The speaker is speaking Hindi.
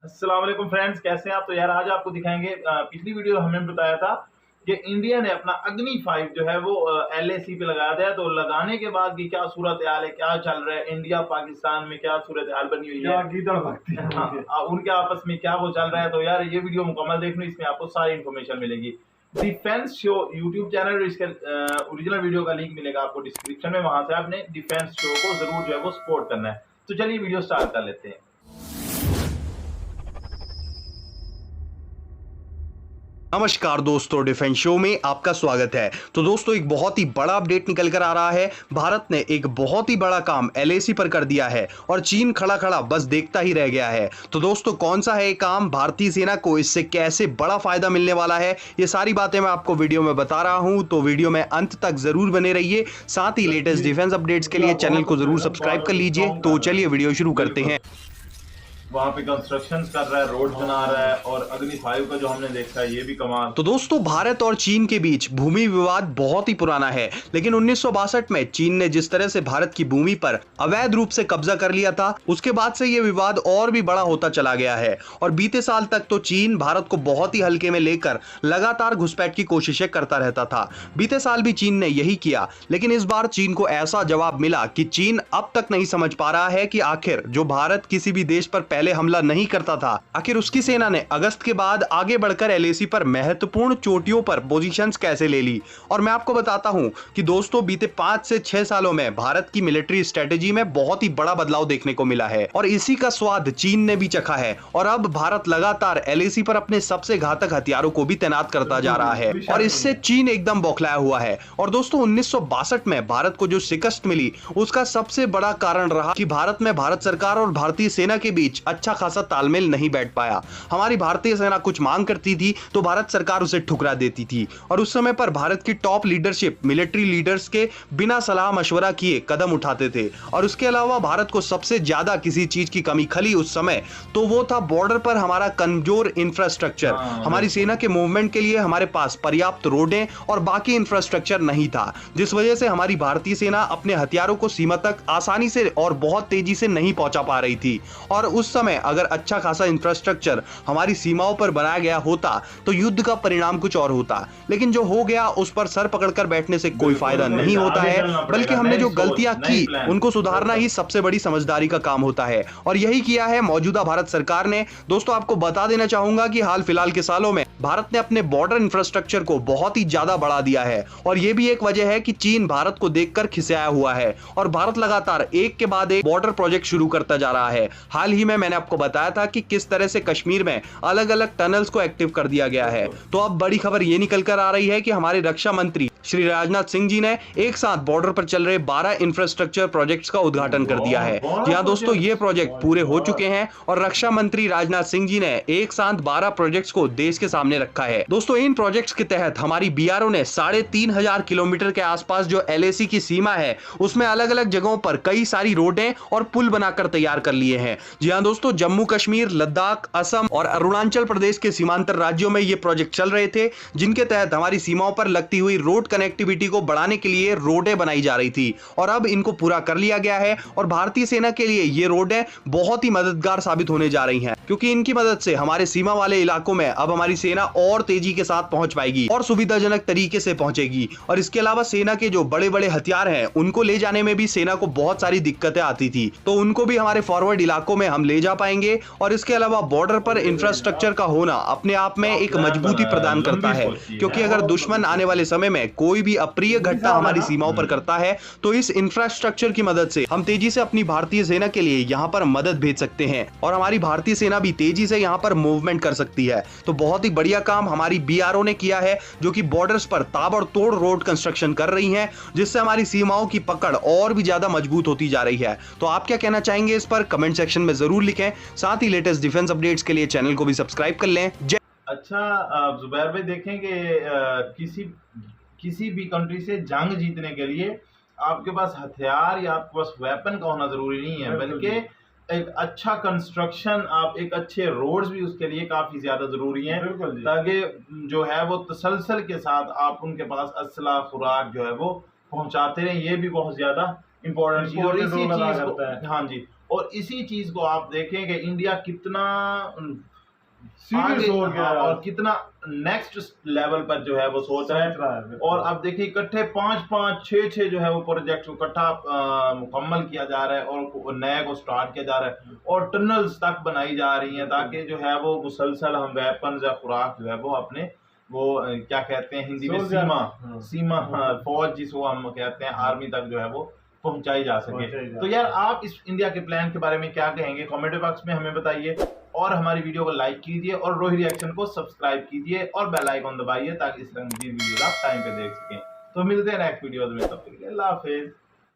अस्सलाम वालेकुम फ्रेंड्स, कैसे हैं आप? तो यार आज आपको दिखाएंगे पिछली वीडियो हमने बताया था कि इंडिया ने अपना अग्नि 5 जो है वो एलएसी पे लगा दिया। तो लगाने के बाद की क्या सूरत हाल है, क्या चल रहा है इंडिया पाकिस्तान में, क्या सूरत हाल बनी हुई है, गीदड़ भगती है हाँ, उनके आपस में क्या वो चल रहा है। तो यार ये वीडियो मुकम्मल देखना, इसमें आपको सारी इन्फॉर्मेशन मिलेगी। डिफेंस शो यूट्यूब चैनल, इसके ओरिजिनल वीडियो का लिंक मिलेगा आपको डिस्क्रिप्शन में, वहां से आपने डिफेंस शो को जरूर जो है वो सपोर्ट करना है। तो चलिए वीडियो स्टार्ट कर लेते हैं। नमस्कार दोस्तों, डिफेंस शो में आपका स्वागत है। तो दोस्तों, एक बहुत ही बड़ा अपडेट निकल कर आ रहा है। भारत ने एक बहुत ही बड़ा काम एलएसी पर कर दिया है और चीन खड़ा खड़ा बस देखता ही रह गया है। तो दोस्तों, कौन सा है ये काम, भारतीय सेना को इससे कैसे बड़ा फायदा मिलने वाला है, ये सारी बातें मैं आपको वीडियो में बता रहा हूं। तो वीडियो में अंत तक जरूर बने रहिए। साथ ही लेटेस्ट डिफेंस अपडेट्स के लिए चैनल को जरूर सब्सक्राइब कर लीजिए। तो चलिए वीडियो शुरू करते हैं। वहां पे कंस्ट्रक्शन कर रहा है, रोड बना रहा है, और अग्नि 5 का जो हमने देखा है ये भी कमाल। तो दोस्तों, भारत और चीन के बीच भूमि विवाद बहुत ही पुराना है, लेकिन 1962 में चीन ने जिस तरह से भारत की भूमि पर अवैध रूप से कब्जा कर लिया था, उसके बाद से यह विवाद और भी बड़ा होता चला गया है। और बीते साल तक तो चीन भारत को बहुत ही हल्के में लेकर लगातार घुसपैठ की कोशिशें करता रहता था। बीते साल भी चीन ने यही किया, लेकिन इस बार चीन को ऐसा जवाब मिला कि चीन अब तक नहीं समझ पा रहा है कि आखिर जो भारत किसी भी देश पर पहले हमला नहीं करता था, आखिर उसकी सेना ने अगस्त के बाद आगे बढ़कर एलएसी पर महत्वपूर्ण चोटियों पर पोजीशंस कैसे ले ली। और मैं आपको बताता हूं कि दोस्तों, बीते 5 से 6 सालों में भारत की मिलिट्री स्ट्रेटेजी में बहुत ही बड़ा बदलाव देखने को मिला है और इसी का स्वाद चीन ने भी चखा है। और अब भारत लगातार एलएसी पर अपने सबसे घातक हथियारों को भी तैनात करता जा रहा है और इससे चीन एकदम बौखलाया हुआ है। और दोस्तों, 1962 में भारत को जो शिकस्त मिली, उसका सबसे बड़ा कारण रहा कि भारत में भारत सरकार और भारतीय सेना के बीच अच्छा खासा तालमेल नहीं बैठ पाया। हमारी भारतीय सेना कुछ मांग करती थी तो भारत सरकार उसे ठुकरा देती थी और उस समय पर भारत की टॉप लीडरशिप मिलिट्री लीडर्स के बिना सलाह मशवरा किए कदम उठाते थे। और उसके अलावा भारत को सबसे ज्यादा किसी चीज की कमी खली उस समय, तो वो था बॉर्डर पर हमारा कमजोर इंफ्रास्ट्रक्चर। हमारी सेना के मूवमेंट के लिए हमारे पास पर्याप्त रोडें और बाकी इंफ्रास्ट्रक्चर नहीं था, जिस वजह से हमारी भारतीय सेना अपने हथियारों को सीमा तक आसानी से और बहुत तेजी से नहीं पहुंचा पा रही थी। और उस समय अगर अच्छा खासा इंफ्रास्ट्रक्चर हमारी सीमाओं पर बनाया गया होता तो युद्ध का परिणाम कुछ और होता, लेकिन जो हो गया उस पर सर पकड़कर बैठने से कोई फायदा नहीं होता है, बल्कि हमने जो गलतियां की उनको सुधारना ही सबसे बड़ी समझदारी का काम होता है। और यही किया है मौजूदा भारत सरकार ने। दोस्तों, आपको बता देना चाहूंगा कि हाल फिलहाल के सालों में भारत ने अपने बॉर्डर इंफ्रास्ट्रक्चर को बहुत ही ज्यादा बढ़ा दिया है और यह भी एक वजह है कि चीन भारत को देखकर खिसियाया हुआ है और भारत लगातार एक के बाद एक बॉर्डर प्रोजेक्ट शुरू करता जा रहा है। हाल ही में मैंने आपको बताया था कि किस तरह से कश्मीर में अलग अलग टनल्स को एक्टिव कर दिया गया है। तो अब बड़ी खबर ये निकल कर आ रही है कि हमारे रक्षा मंत्री श्री राजनाथ सिंह जी ने एक साथ बॉर्डर पर चल रहे 12 इंफ्रास्ट्रक्चर प्रोजेक्ट्स का उद्घाटन कर दिया है। जी हां दोस्तों, ये प्रोजेक्ट पूरे हो चुके हैं और रक्षा मंत्री राजनाथ सिंह जी ने एक साथ 12 प्रोजेक्ट्स को देश के सामने रखा है। दोस्तों, इन प्रोजेक्ट्स के तहत हमारी बीआरओ ने 3,500 किलोमीटर के आसपास जो एलएसी की सीमा है, उसमें अलग अलग जगहों पर कई सारी रोडें और पुल बनाकर तैयार कर लिए हैं। जी हां दोस्तों, जम्मू कश्मीर, लद्दाख, असम और अरुणाचल प्रदेश के सीमांतर राज्यों में ये प्रोजेक्ट चल रहे थे, जिनके तहत हमारी सीमाओं पर लगती हुई रोड कनेक्टिविटी को बढ़ाने के लिए रोडें बनाई जा रही थी और अब इनको पूरा कर लिया गया है। और भारतीय सेना के लिए ये रोडें बहुत ही मददगार साबित होने जा रही हैं, क्योंकि इनकी मदद से हमारे सीमा वाले इलाकों में अब हमारी सेना और तेजी के साथ पहुंच पाएगी और सुविधाजनक तरीके से पहुंचेगी। और इसके अलावा सेना के जो बड़े बड़े हथियार हैं, उनको ले जाने में भी सेना को बहुत सारी दिक्कतें आती थी, तो उनको भी हमारे फॉरवर्ड इलाकों में हम ले जा पाएंगे। और इसके अलावा बॉर्डर पर इंफ्रास्ट्रक्चर का होना अपने आप में एक मजबूती प्रदान करता है, क्योंकि अगर दुश्मन आने वाले समय में कोई भी अप्रिय घटना हमारी सीमाओं पर करता है तो इस इंफ्रास्ट्रक्चर की मदद से हम तेजी से अपनी भारतीय सेना के लिए यहां पर मदद भेज सकते हैं और हमारी भारतीय सेना भी तेजी से यहां पर मूवमेंट कर सकती है। तो बहुत ही बढ़िया काम हमारी बीआरओ ने किया है, जो कि बॉर्डर्स पर ताबड़तोड़ रोड कंस्ट्रक्शन कर रही है, जिससे हमारी सीमाओं की पकड़ और भी ज्यादा मजबूत होती जा रही है। तो आप क्या कहना चाहेंगे इस पर कमेंट सेक्शन में जरूर लिखें। साथ ही लेटेस्ट डिफेंस अपडेट्स के लिए चैनल को भी सब्सक्राइब कर लें। अच्छा, जुबैर भाई, देखेंगे किसी किसी भी कंट्री से जंग जीतने के लिए आपके पास हथियार या आपके पास वेपन का होना जरूरी नहीं है, बल्कि एक अच्छा कंस्ट्रक्शन, आप एक अच्छे रोड्स भी उसके लिए काफी ज्यादा जरूरी हैं, ताकि जो है वो तसलसल के साथ आप उनके पास असला खुराक जो है वो पहुंचाते रहें। ये भी बहुत ज्यादा इंपॉर्टेंट चीज, और इसी चीज को, हाँ जी, और इसी चीज को आप देखें कि इंडिया कितना सीरियस हो गया और कितना नेक्स्ट लेवल पर जो है वो सोच रहा है। और अब देखिए इकट्ठे 5-5, 6-6 जो है वो प्रोजेक्ट को इकट्ठा मुकम्मल किया जा रहा है और नए को स्टार्ट किया जा रहा है और टनल्स तक बनाई जा रही हैं ताकि जो है वो मुसलसल हम वेपन या खुराक जो है वो अपने वो क्या कहते हैं हिंदी में सीमा फौज जिसको हम कहते हैं आर्मी तक जो है वो पहुंचाई जा सके। तो यार आप इस इंडिया के प्लान के बारे में क्या कहेंगे, कमेंट बॉक्स में हमें बताइए और हमारी वीडियो को लाइक कीजिए और रोही रिएक्शन को सब्सक्राइब कीजिए और बेल आइकन दबाइए ताकि इस तरह की वीडियो आप टाइम पे देख सकें। तो मिलते हैं नेक्स्ट वीडियो में, तब तक के लिए अल्लाह हाफिज।